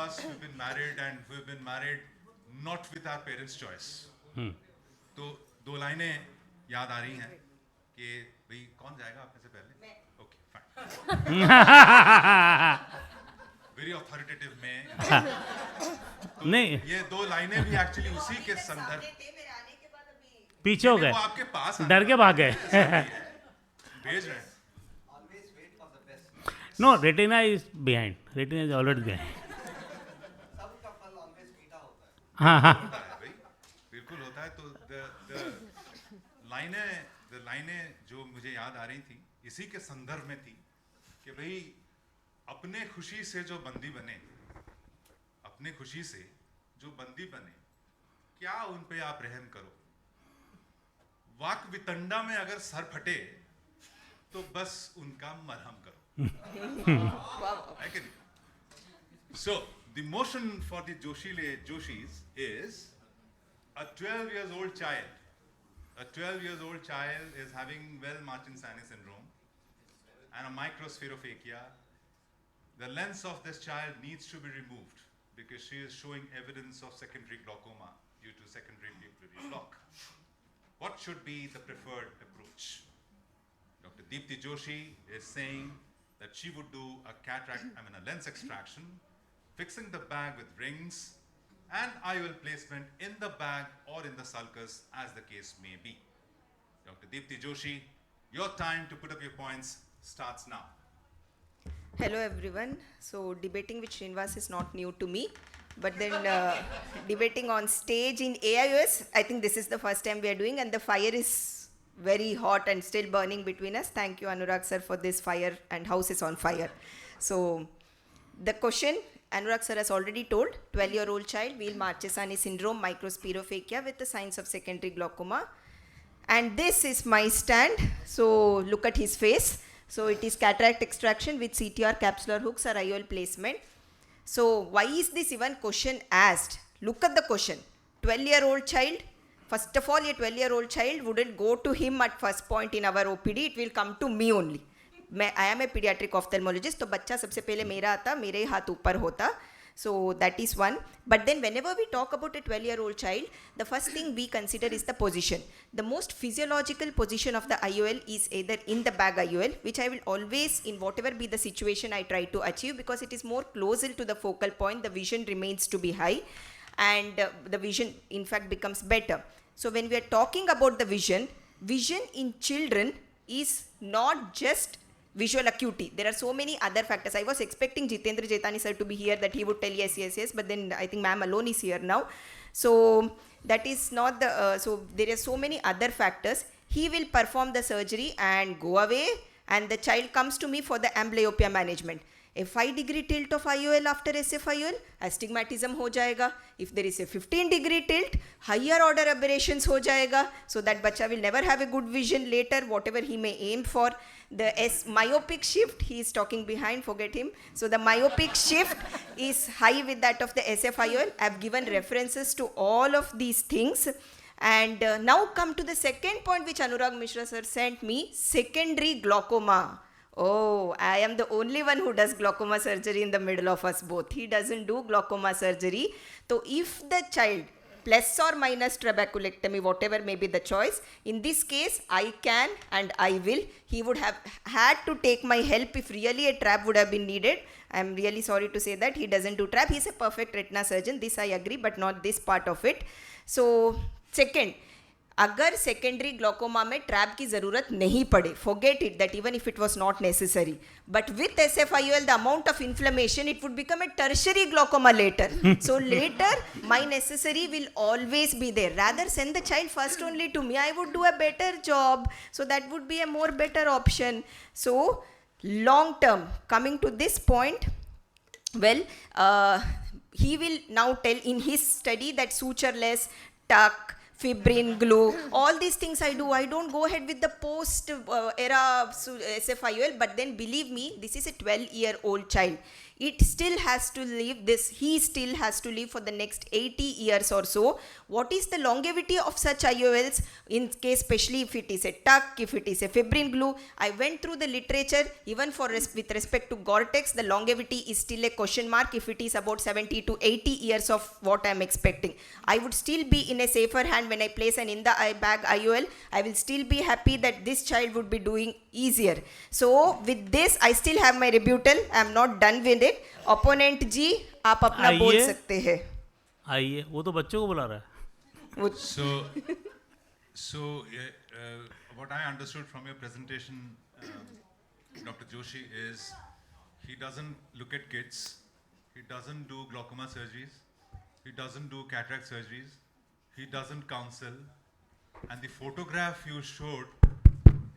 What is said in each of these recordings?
us, we've been married and we've been married not with our parents' choice. तो दो लाइनें याद आ रही हैं कि भाई कौन जाएगा आपने से पहले? Okay, fine. Very authoritative में. नहीं, ये दो लाइनें भी एक्चुअली उसी के संदर्भ. पीछे हो गए, वो आपके पास डर के भाग गए. भेज रहे हैं. No, retina is behind, retina is already behind. हाँ हाँ, भाई बिल्कुल होता है. तो लाइनें जो मुझे याद आ रही थी इसी के संदर्भ में थी कि भाई अपने खुशी से जो बंदी बने, अपने खुशी से जो बंदी बने, क्या उन पे आप रहम करो. वाक वितंडा में अगर सर फटे तो बस उनका मरहम करो. So the motion for the Joshis is a 12 years old child. A 12 years old child is having Well-Martinsani syndrome and a microspherophakia. The lens of this child needs to be removed because she is showing evidence of secondary glaucoma due to secondary pupillary block. What should be the preferred approach? Dr. Deepti Joshi is saying that she would do a lens extraction, fixing the bag with rings and IOL placement in the bag or in the sulcus as the case may be. Dr. Deepti Joshi, your time to put up your points starts now. Hello everyone. So debating with Srinivas is not new to me, but then debating on stage in AIOS, I think this is the first time we are doing, and the fire is very hot and still burning between us. Thank you Anurag sir for this fire, and house is on fire. So the question Anurag sir has already told, 12-year-old child, Weil-Marchesani syndrome, microspherophakia with the signs of secondary glaucoma. And this is my stand. So look at his face. So it is cataract extraction with CTR capsular hooks or IOL placement. So why is this even question asked? Look at the question. 12-year-old child. First of all, a 12-year-old child wouldn't go to him at first point in our OPD. It will come to me only. I am a pediatric ophthalmologist. तो बच्चा सबसे पहले मेरा आता, मेरे हाथ ऊपर होता. So that is one. But then whenever we talk about a 12-year-old child, the first thing we consider is the position. The most physiological position of the IOL is either in the bag IOL, which I will always, in whatever be the situation, I try to achieve because it is more closer to the focal point. The vision remains to be high and the vision in fact becomes better. So when we are talking about the vision in children is not just visual acuity. There are so many other factors. I was expecting Jitendra Jetani sir to be here, that he would tell yes, but then I think ma'am alone is here now. So that is not the, so there are so many other factors. He will perform the surgery and go away, and the child comes to me for the amblyopia management. A 5-degree tilt of IOL after SF IOL, astigmatism ho jayega. If there is a 15-degree tilt, higher order aberrations ho jayega. So that bacha will never have a good vision later, whatever he may aim for. The myopic shift, he is talking behind, forget him. So the myopic shift is high with that of the SF IOL. I have given references to all of these things. And now come to the second point which Anurag Mishra sir sent me, secondary glaucoma. Oh, I am the only one who does glaucoma surgery in the middle of us both. He doesn't do glaucoma surgery. So if the child, plus or minus trabeculectomy, whatever may be the choice, in this case, I can and I will. He would have had to take my help if really a trap would have been needed. I am really sorry to say that he doesn't do trap. He is a perfect retina surgeon. This I agree, but not this part of it. So, second, अगर secondary glaucoma में trap की ज़रूरत नहीं पड़े, forget it that even if it was not necessary, but with SFIOL the amount of inflammation, it would become a tertiary glaucoma later. So later my necessary will always be there. Rather send the child first only to me, I would do a better job. So that would be a more better option. So long term, coming to this point, well, he will now tell in his study that sutureless, tuck, fibrin, glue, all these things I do. I don't go ahead with the post era SFIOL, but then believe me, this is a 12-year-old child. it still has to live this, he still has to live for the next 80 years or so. What is the longevity of such IOLs in case, especially if it is a tuck, if it is a fibrin glue? I went through the literature, even for with respect to Gore-Tex, the longevity is still a question mark if it is about 70 to 80 years of what I am expecting. I would still be in a safer hand when I place an in the eye bag IOL. I will still be happy that this child would be doing easier. So with this, I still have my rebuttal. I am not done with it. Opponent जी, आप अपना बोल आइए। सकते हैं. आइए, वो तो बच्चों को बुला रहा है. What I understood from your presentation, Dr. Joshi, is he doesn't look at kids, he doesn't do glaucoma surgeries, he doesn't do cataract surgeries, he doesn't counsel, and the photograph you showed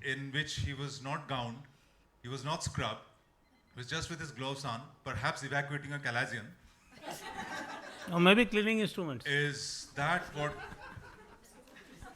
in which he was not gowned, he was not scrubbed, he was just with his gloves on, perhaps evacuating a chalazion. Or maybe cleaning instruments. Is that what